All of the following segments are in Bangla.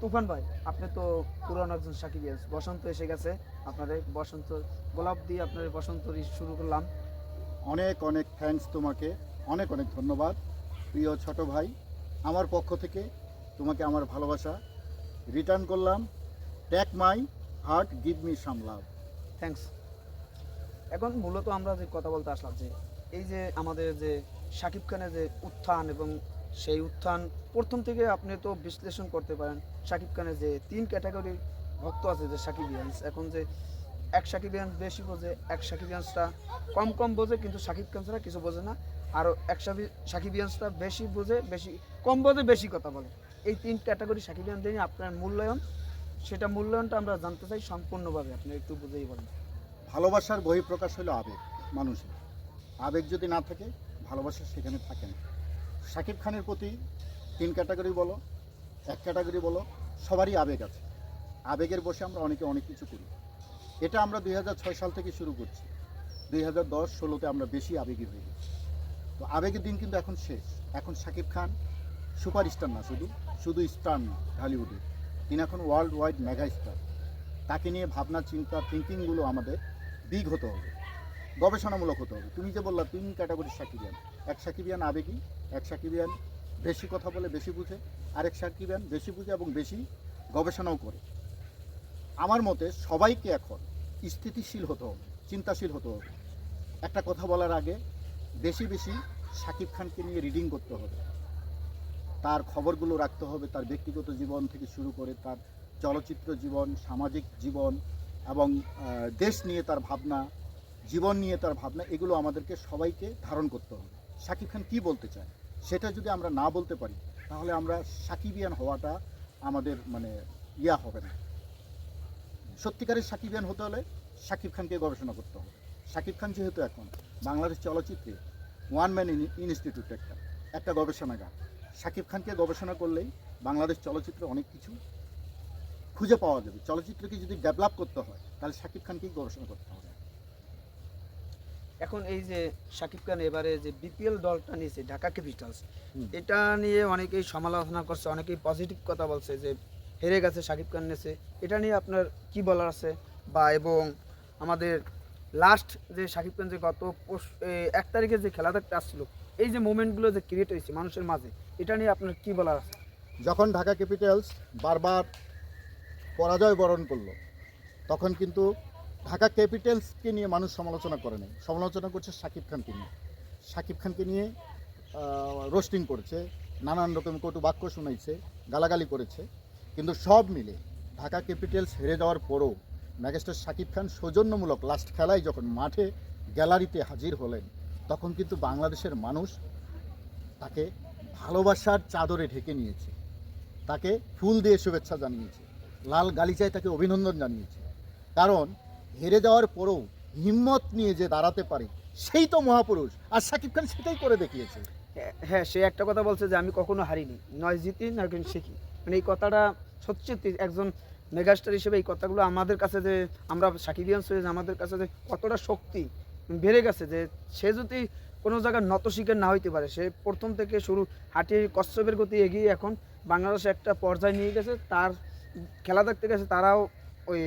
তুফান ভাই, আপনি তো পুরানো একজন সাকিবিয়ান, বসন্ত এসে গেছে, আপনাদের বসন্ত গোলাপ দিয়ে আপনাদের বসন্ত ঋতু শুরু করলাম। অনেক অনেক থ্যাঙ্কস তোমাকে, অনেক অনেক ধন্যবাদ প্রিয় ছোট ভাই। আমার পক্ষ থেকে তোমাকে আমার ভালোবাসা রিটার্ন করলাম। Take my heart, give me some love. Thanks. এখন মূলত আমরা যে কথা বলতে আসলাম যে এই যে আমাদের যে শাকিব খানের যে উত্থান এবং সেই উত্থান প্রথম থেকে আপনি তো বিশ্লেষণ করতে পারেন। শাকিব খানের যে তিন ক্যাটাগরি ভক্ত আছে, যে সাকিবিয়ান্স, এখন যে এক সাকিবিয়ান্স বেশি বোঝে, এক সাকিবিয়ান্সটা কম কম বোঝে কিন্তু শাকিব খান ছাড়া কিছু বোঝে না, আরও এক সাকিবিয়ান্সটা বেশি বোঝে, বেশি কম বোঝে, বেশি কথা বলে। এই তিন ক্যাটাগরি সাকিবিয়ানদের নিয়ে আপনার মূল্যায়ন, সেটা মূল্যায়নটা আমরা জানতে চাই সম্পূর্ণভাবে, আপনি একটু বুঝেই বলেন। ভালোবাসার বহিঃপ্রকাশ হলো আবেগ। মানুষের আবেগ যদি না থাকে, ভালোবাসা সেখানে থাকে না। শাকিব খানের প্রতি তিন ক্যাটাগরি বলো, এক ক্যাটাগরি বলো, সবারই আবেগ আছে। আবেগের বসে আমরা অনেকে অনেক কিছু করি। এটা আমরা 2006 সাল থেকে শুরু করছি। 2010-16-তে আমরা বেশি আবেগী হয়ে গেছি। তো আবেগের দিন কিন্তু এখন শেষ। এখন শাকিব খান সুপারস্টার না, শুধু শুধু স্টার না ঢালিউডের, তিনি এখন ওয়ার্ল্ড ওয়াইড মেগা স্টার। তাকে নিয়ে ভাবনা চিন্তা থিঙ্কিংগুলো আমাদের বিগ হতে হবে, গবেষণামূলক হতে হবে। তুমি যে বললা তিন ক্যাটাগরির সাকিবিয়ান, এক সাকিবিয়ান আবেগী, এক সাকিবিয়ান বেশি কথা বলে বেশি বুঝে, আরেক সাকিবিয়ান বেশি বুঝে এবং বেশি গবেষণাও করে। আমার মতে সবাইকে এখন স্থিতিশীল হতে হবে, চিন্তাশীল হতে হবে। একটা কথা বলার আগে বেশি বেশি শাকিব খানকে নিয়ে রিডিং করতে হবে, তার খবরগুলো রাখতে হবে, তার ব্যক্তিগত জীবন থেকে শুরু করে তার চলচ্চিত্র জীবন, সামাজিক জীবন এবং দেশ নিয়ে তার ভাবনা, জীবন নিয়ে তার ভাবনা, এগুলো আমাদেরকে সবাইকে ধারণ করতে হবে। শাকিব খান কী বলতে চায় সেটা যদি আমরা না বলতে পারি, তাহলে আমরা সাকিবিয়ান হওয়াটা আমাদের মানে হবে না। সত্যিকারের সাকিবিয়ান হতে হলে শাকিব খানকে গবেষণা করতে হবে। শাকিব খান যেহেতু এখন বাংলাদেশ চলচ্চিত্রে ওয়ান ম্যান ইনস্টিটিউট, একটা একটা গবেষণাগার। শাকিব খানকে গবেষণা করলেই বাংলাদেশ চলচ্চিত্রে অনেক কিছু খুঁজে পাওয়া যাবে। চলচ্চিত্রকে যদি ডেভেলপ করতে হয় তাহলে শাকিব খানকেই গবেষণা করতে হবে। এখন এই যে শাকিব খান এবারে যে বিপিএল দলটা নিয়েছে ঢাকা ক্যাপিটালস, হুম। এটা নিয়ে অনেকেই সমালোচনা করছে, অনেকেই পজিটিভ কথা বলছে যে হেরে গেছে শাকিব খান নিয়েছে, এটা নিয়ে আপনার কি বলার আছে? বা এবং আমাদের লাস্ট যে শাকিব খান যে গত 1 তারিখে যে খেলা দেখতে আসছিল, এই যে মোমেন্টগুলো যে ক্রিয়েট হয়েছে মানুষের মাঝে, এটা নিয়ে আপনার কি বলার আছে? যখন ঢাকা ক্যাপিটালস বারবার পরাজয় বরণ করলো, তখন কিন্তু ঢাকা ক্যাপিটালসকে নিয়ে মানুষ সমালোচনা করে নাই, সমালোচনা করছে শাকিব খানকে নিয়ে। শাকিব খানকে নিয়ে রোস্টিং করেছে, নানান রকম কটু বাক্য শুনাইছে, গালাগালি করেছে। কিন্তু সব মিলে ঢাকা ক্যাপিটালস হেরে যাওয়ার পরও ম্যাজিস্টার শাকিব খান সৌজন্যমূলক লাস্ট খেলায় যখন মাঠে গ্যালারিতে হাজির হলেন, তখন কিন্তু বাংলাদেশের মানুষ তাকে ভালোবাসার চাদরে ঢেকে নিয়েছে, তাকে ফুল দিয়ে শুভেচ্ছা জানিয়েছে, লাল গালিচায় তাকে অভিনন্দন জানিয়েছে। কারণ হেরে যাওয়ার পরেও হিম্মত নিয়ে যে দাঁড়াতে পারে সেই তো মহাপুরুষ, আর শাকিব খান সেটাই করে দেখিয়েছে। হ্যাঁ, সে একটা কথা বলছে যে আমি কখনো হারিনি, নয় জিতি না কিন্তু শিখি। মানে এই কথাটা সত্যি একজন মেগাস্টার হিসেবে এই কথাগুলো আমাদের কাছে, যে আমরা সাকিবিয়ান্স হয়ে যে আমাদের কাছে যে কতটা শক্তি বেড়ে গেছে, যে সে যদি কোনো জায়গায় নত শিকার না হইতে পারে, সে প্রথম থেকে শুরু হাঁটিয়ে কচ্ছপের গতি এগিয়ে এখন বাংলাদেশে একটা পর্যায়ে নিয়ে গেছে। তার খেলা দেখতে গেছে তারাও, ওই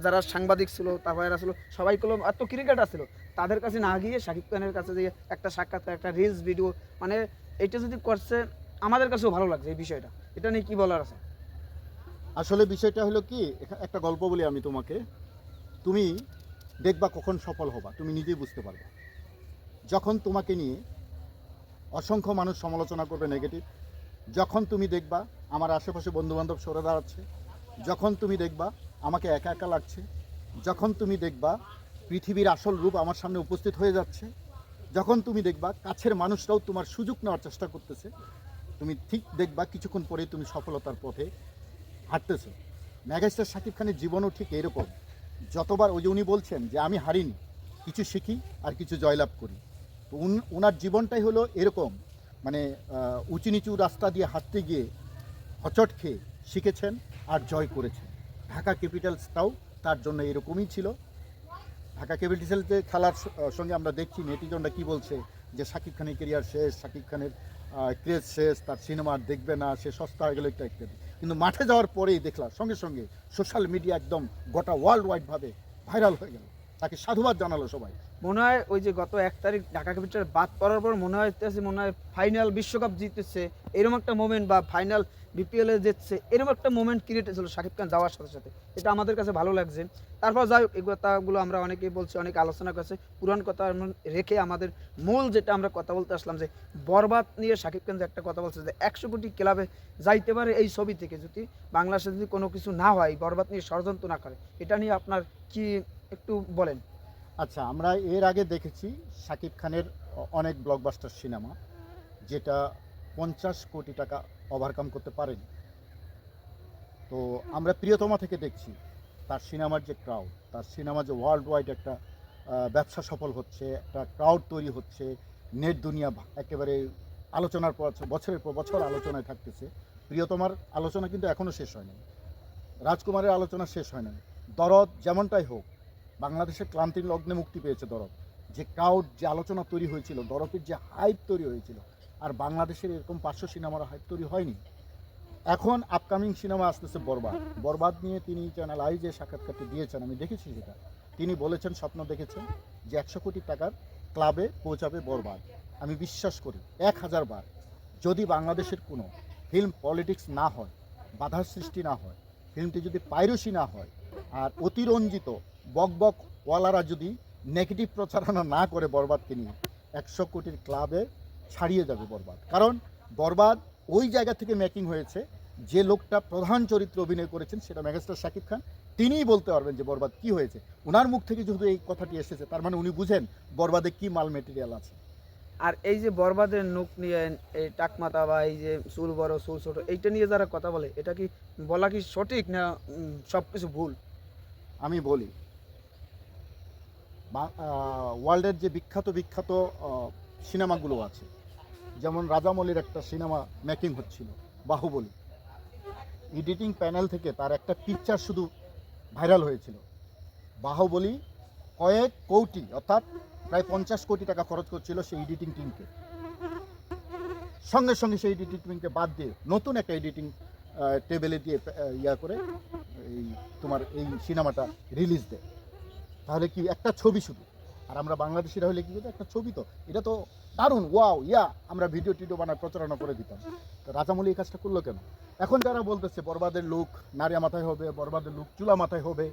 যারা সাংবাদিক ছিল, তারপরে ছিল সবাই কলম এত ক্রিকেটার ছিল, তাদের কাছে না গিয়ে শাকিব খানের কাছে যে একটা সাক্ষাৎকার, একটা রিলস ভিডিও, মানে এটা যদি করছে আমাদের কাছেও ভালো লাগছে এই বিষয়টা। এটা নিয়ে কি বলার আছে? আসলে বিষয়টা হলো কি, একটা গল্প বলি আমি তোমাকে। তুমি দেখবা কখন সফল হবা, তুমি নিজেই বুঝতে পারবে। যখন তোমাকে নিয়ে অসংখ্য মানুষ সমালোচনা করবে নেগেটিভ, যখন তুমি দেখবা আমার আশেপাশে বন্ধুবান্ধব সরে দাঁড়াচ্ছে, যখন তুমি দেখবা আমাকে একা একা লাগছে, যখন তুমি দেখবা পৃথিবীর আসল রূপ আমার সামনে উপস্থিত হয়ে যাচ্ছে, যখন তুমি দেখবা কাছের মানুষরাও তোমার সুযোগ নেওয়ার চেষ্টা করতেছে, তুমি ঠিক দেখবা কিছুক্ষণ পরেই তুমি সফলতার পথে হাঁটতেছো। মেগাস্টার শাকিব খানের জীবনও ঠিক এরকম। যতবার ওই যে উনি বলছেন যে আমি হারিনি, কিছু শিখি আর কিছু জয়লাভ করি। তো ওনার জীবনটাই হলো এরকম, মানে উঁচু নিচু রাস্তা দিয়ে হাঁটতে গিয়ে হচট খেয়ে শিখেছেন আর জয় করেছেন। ঢাকা ক্যাপিটালসটাও তার জন্য এরকমই ছিল। ঢাকা ক্যাপিটালসে খেলার সঙ্গে আমরা দেখছি নেটিজনরা কী বলছে, যে শাকিব খানের কেরিয়ার শেষ, শাকিব খানের ক্রেজ শেষ, তার সিনেমা আর দেখবে না, সে সস্তা হয়ে গেল, একটা ইত্যাদি। কিন্তু মাঠে যাওয়ার পরেই দেখলাম সঙ্গে সঙ্গে সোশ্যাল মিডিয়া একদম গোটা ওয়ার্ল্ড ওয়াইডভাবে ভাইরাল হয়ে গেল, তাকে সাধুবাদ জানালো সবাই। মনে হয় ওই যে গত 1 তারিখ ঢাকা ক্যাপিটাল বাদ পড়ার পর মনে হয় ফাইনাল বিশ্বকাপ জিতেছে এরকম একটা মোমেন্ট, বা ফাইনাল বিপিএল এ জিতছে এরকম একটা মোমেন্ট ক্রিয়েট হয়েছিল শাকিব খান যাওয়ার সাথে সাথে। এটা আমাদের কাছে ভালো লাগছে। তারপর যাই হোক, এই কথাগুলো আমরা অনেকেই বলছি, অনেকে আলোচনা করছে, পুরান কথা রেখে আমাদের মূল যেটা আমরা কথা বলতে আসলাম যে বরবাদ নিয়ে শাকিব খান যে একটা কথা বলছে যে 100 কোটি ক্লাবে যাইতে পারে এই ছবি থেকে, যদি বাংলাদেশে যদি কোনো কিছু না হয়, বরবাদ নিয়ে ষড়যন্ত্র না করে, এটা নিয়ে আপনার কি একটু বলেন। আচ্ছা, আমরা এর আগে দেখেছি শাকিব খানের অনেক ব্লকবাস্টার সিনেমা যেটা 50 কোটি টাকা ওভারকাম করতে পারেনি। তো আমরা প্রিয়তমা থেকে দেখছি তার সিনেমার যে ক্রাউড, তার সিনেমা যে ওয়ার্ল্ড ওয়াইড একটা ব্যবসা সফল হচ্ছে, একটা ক্রাউড তৈরি হচ্ছে, নেট দুনিয়া একেবারে আলোচনার পর বছরের পর বছর আলোচনায় থাকতেছে। প্রিয়তমার আলোচনা কিন্তু এখনও শেষ হয়নি, রাজকুমারের আলোচনা শেষ হয় নাই, দরদ যেমনটাই হোক বাংলাদেশের ক্লান্তির লগ্নে মুক্তি পেয়েছে দরদ। যে ক্রাউড, যে আলোচনা তৈরি হয়েছিল, দরদের যে হাইপ তৈরি হয়েছিল, আর বাংলাদেশের এরকম 500 সিনেমার হাইপ তৈরি হয়নি। এখন আপকামিং সিনেমা আসতেছে বরবাদ। বরবাদ নিয়ে তিনি চ্যানেল আই যে সাক্ষাৎকারটি দিয়েছেন, আমি দেখেছি সেটা। তিনি বলেছেন, স্বপ্ন দেখেছেন যে 100 কোটি টাকার ক্লাবে পৌঁছাবে বরবাদ। আমি বিশ্বাস করি 1000 বার, যদি বাংলাদেশের কোনো ফিল্ম পলিটিক্স না হয়, বাধার সৃষ্টি না হয়, ফিল্মটি যদি পাইরেসি না হয়, আর অতিরঞ্জিত বক ওয়ালারা যদি নেগেটিভ প্রচারণা না করে বরবাদকে নিয়ে, 100 কোটির ক্লাবে ছাড়িয়ে যাবে বরবাদ। কারণ বরবাদ ওই জায়গা থেকে মেকিং হয়েছে, যে লোকটা প্রধান চরিত্রে অভিনয় করেছেন সেটা মেগাস্টার শাকিব খান, তিনিই বলতে পারবেন যে বরবাদ কি হয়েছে। ওনার মুখ থেকে যেহেতু এই কথাটি এসেছে, তার মানে উনি বুঝেন বরবাদে কি মাল মেটেরিয়াল আছে। আর এই যে বরবাদের নুক নিয়ে, এই টাকমাতা বা এই যে চুল বড় চুল ছোট, এইটা নিয়ে যারা কথা বলে, এটা কি বলা কি সঠিক না সব কিছু ভুল? আমি বলি, ওয়ার্ল্ডের যে বিখ্যাত বিখ্যাত সিনেমাগুলো আছে, যেমন রাজামৌলির একটা সিনেমা মেকিং হচ্ছিল বাহুবলী, এডিটিং প্যানেল থেকে তার একটা পিকচার শুধু ভাইরাল হয়েছিল। বাহুবলী কয়েক কোটি, অর্থাৎ প্রায় 50 কোটি টাকা খরচ করছিল সেই এডিটিং টিমকে। সঙ্গে সঙ্গে সেই এডিটিং টিমকে বাদ দিয়ে নতুন একটা এডিটিং টেবিলে দিয়ে ইয়া করে এই তোমার এই সিনেমাটা রিলিজ দেয়। তাহলে কি একটা ছবি শুধু, আর আমরা বাংলাদেশিরা হলে কি হতো, একটা ছবি তো, এটা তো দারুণ, ওয়াও ইয়া, আমরা ভিডিও টিডিও বানায় প্রচারণা করে দিতাম। তো রাজামৌলি এই কাজটা করলো কেন? এখন যারা বলতেছে বরবাদের লুক নারিয়া মাথায় হবে, বরবাদের লুক চুলা মাথায় হবে,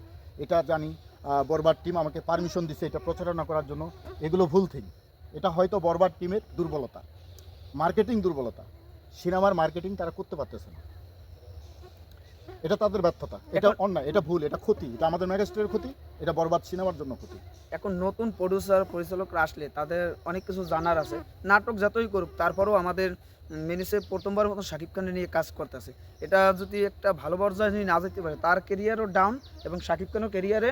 এটা জানি, বরবাদ টিম আমাকে পারমিশন দিছে এটা প্রচারণা করার জন্য, এগুলো ভুল থিং। এটা হয়তো বরবাদ টিমের দুর্বলতা, মার্কেটিং দুর্বলতা, সিনেমার মার্কেটিং তারা করতে পারতেছে না, এটা তাদের ব্যর্থতা, এটা অন্যায়, এটা ভুল, এটা ক্ষতি, এটা আমাদের মেগাস্টারের ক্ষতি, এটা বরবাদ সিনেমার জন্য ক্ষতি। এখন নতুন প্রডিউসার পরিচালকরা আসলে তাদের অনেক কিছু জানার আছে, নাটক যতই করুক তারপরেও আমাদের মেনিসে প্রথমবার মতো শাকিব খানের নিয়ে কাজ করতেছে। এটা যদি একটা ভালো পর্যায়ে নিয়ে না যেতে পারে, তার কেরিয়ারও ডাউন, এবং শাকিব খানের কেরিয়ারে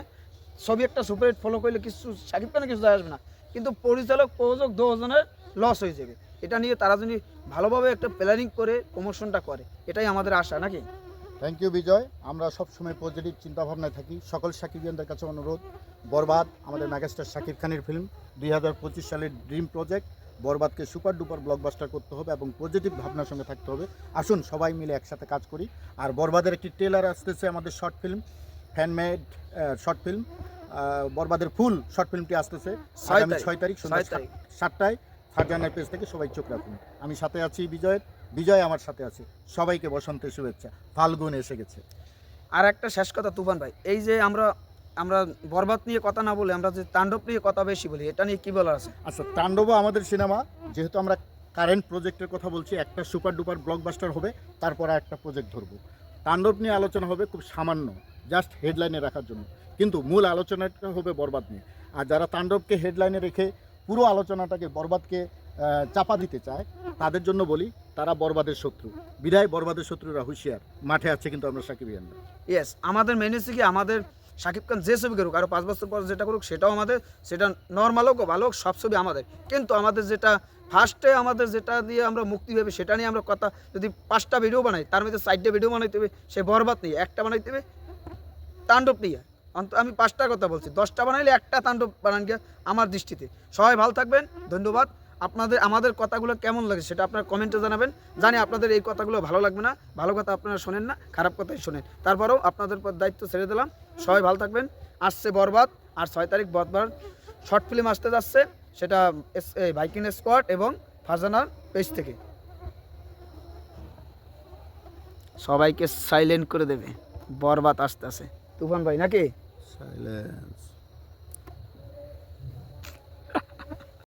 ছবি একটা সুপারহিট ফলো করলে কিছু শাকিব খানের কিছু যায় আসবে না, কিন্তু পরিচালক প্রযোজক দুজনের লস হয়ে যাবে। এটা নিয়ে তারা যদি ভালোভাবে একটা প্ল্যানিং করে প্রমোশনটা করে, এটাই আমাদের আশা, নাকি? থ্যাংক ইউ বিজয়। আমরা সবসময় পজিটিভ চিন্তাভাবনায় থাকি। সকল সাকিবিয়ানদের কাছে অনুরোধ, বরবাদ আমাদের মেগাস্টার শাকিব খানের ফিল্ম, 2025 সালের ড্রিম প্রজেক্ট। বরবাদকে সুপার ডুপার ব্লকবাস্টার করতে হবে এবং পজিটিভ ভাবনার সঙ্গে থাকতে হবে। আসুন সবাই মিলে একসাথে কাজ করি। আর বরবাদের একটি ট্রেলার আসতেছে, আমাদের short film, fan made short film, বরবাদের ফুল শর্ট ফিল্মটি আসতেছে আগামী 6 তারিখ সন্ধ্যা 7টায় ফারজানার পেজ থেকে। সবাই চোখ রাখুন। আমি সাথে আছি বিজয় আমার সাথে আছে। সবাইকে বসন্তের শুভেচ্ছা, ফাল্গুন এসে গেছে। আর একটা শেষ কথা তুফান ভাই, এই যে আমরা বরবাদ নিয়ে কথা না বলে আমরা যে তাণ্ডব নিয়ে কথা বেশি বলি, এটা নিয়ে কি বলার আছে? আচ্ছা, তাণ্ডবও আমাদের সিনেমা, যেহেতু আমরা কারেন্ট প্রজেক্টের কথা বলছি, একটা সুপার ডুপার ব্লকবাস্টার হবে, তারপরে একটা প্রজেক্ট ধরবো। তাণ্ডব নিয়ে আলোচনা হবে খুব সামান্য, জাস্ট হেডলাইনে রাখার জন্য, কিন্তু মূল আলোচনাটা হবে বরবাদ নিয়ে। আর যারা তাণ্ডবকে হেডলাইনে রেখে পুরো আলোচনাটাকে বরবাদকে চাপা দিতে চায়, তাদের জন্য বলি তারা বরবাদের শত্রু। বিদায় বরবাদের শত্রুরা হুঁশিয়ার, মাঠে আছে কিন্তু আমরা সাকিবিয়ানরা। ইয়েস, আমাদের মেনেছি কি, আমাদের শাকিব খান যে ছবি করুক, আরও 5 বছর পর যেটা করুক সেটাও আমাদের, সেটা নর্মাল হোক ভালো হোক, সব ছবি আমাদের। কিন্তু আমাদের যেটা ফার্স্টে আমাদের যেটা দিয়ে আমরা মুক্তি পাবে, সেটা নিয়ে আমরা কথা, যদি 5টা ভিডিও বানাই তার মধ্যে 4টে ভিডিও বানাইতে হবে সে বরবাদ নিয়ে, একটা বানাইতে হবে তাণ্ডব নিয়ে। আমি 5টা কথা বলছি, 10টা বানাইলে একটা তাণ্ডব বানান গিয়া আমার দৃষ্টিতে। সবাই ভালো থাকবেন, ধন্যবাদ। আমাদের কথাগুলো কেমন লাগে সেটা আপনারা কমেন্টে জানাবেন। জানি আপনাদের এই কথাগুলো ভালো লাগবে না, ভালো কথা আপনারা শোনেন না, খারাপ কথাই শোনেন। তারপরেও আপনাদের পর দায়িত্ব ছেড়ে দিলাম। সবাই ভালো থাকবেন। আসছে বরবাদ, আর 6 তারিখ বরবাদ শর্ট ফিল্ম আসতে যাচ্ছে, সেটা ভাইকিং স্কোয়াড এবং ফারজানার পেজ থেকে। সবাইকে সাইলেন্ট করে দেবে, বরবাদ আসতে আছে। তুফান ভাই নাকি? সাইলেন্স।